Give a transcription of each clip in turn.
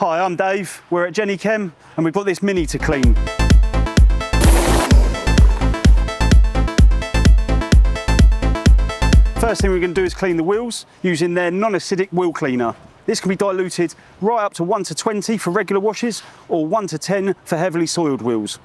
Hi, I'm Dave. We're at Jenny Chem and we've got this Mini to clean. First thing we're going to do is clean the wheels using their non-acidic wheel cleaner. This can be diluted right up to 1 to 20 for regular washes or 1 to 10 for heavily soiled wheels.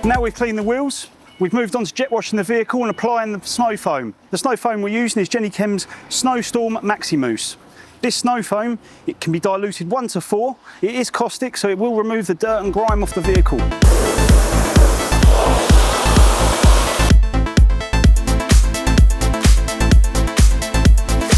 Now we've cleaned the wheels, we've moved on to jet washing the vehicle and applying the snow foam. The snow foam we're using is Jenny Chem's Snowstorm Maximousse. This snow foam, it can be diluted 1 to 4. It is caustic, so it will remove the dirt and grime off the vehicle.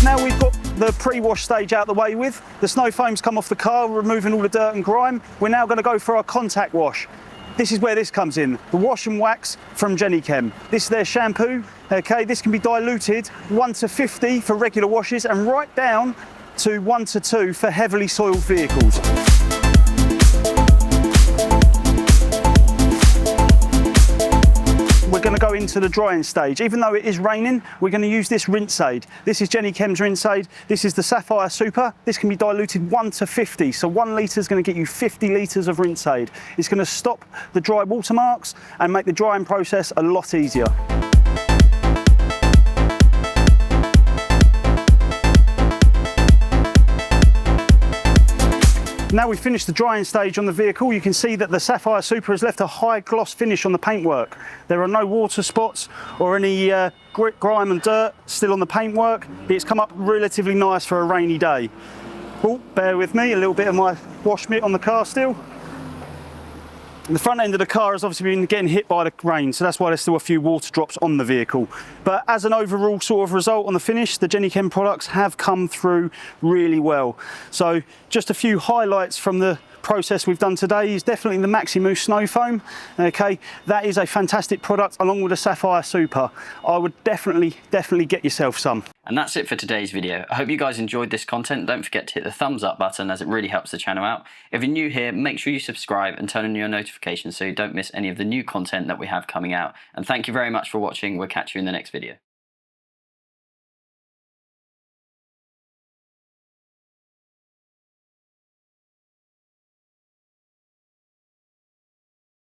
Now we've got the pre-wash stage out the way with, the snow foam's come off the car, removing all the dirt and grime. We're now going to go for our contact wash. This is where this comes in, the wash and wax from Jenny Chem. This is their shampoo, okay? This can be diluted 1 to 50 for regular washes and right down to 1 to 2 for heavily soiled vehicles. We're going to go into the drying stage. Even though it is raining, we're going to use this rinse aid. This is Jenny Chem's rinse aid. This is the Sapphire Super. This can be diluted 1 to 50. So 1 litre is going to get you 50 litres of rinse aid. It's going to stop the dry watermarks and make the drying process a lot easier. Now we've finished the drying stage on the vehicle, you can see that the Sapphire Super has left a high gloss finish on the paintwork. There are no water spots or any grit, grime and dirt still on the paintwork. It's come up relatively nice for a rainy day. Oh, bear with me, a little bit of my wash mitt on the car still. The front end of the car has obviously been getting hit by the rain, so that's why there's still a few water drops on the vehicle. But as an overall sort of result on the finish, the Jenny Chem products have come through really well. So just a few highlights from the process we've done today is definitely the Maximousse Snow Foam. Okay, that is a fantastic product along with the Sapphire Super. I would definitely get yourself some. And that's it for today's video. I hope you guys enjoyed this content. Don't forget to hit the thumbs up button as it really helps the channel out. If you're new here, make sure you subscribe and turn on your notifications so you don't miss any of the new content that we have coming out. And thank you very much for watching. We'll catch you in the next video.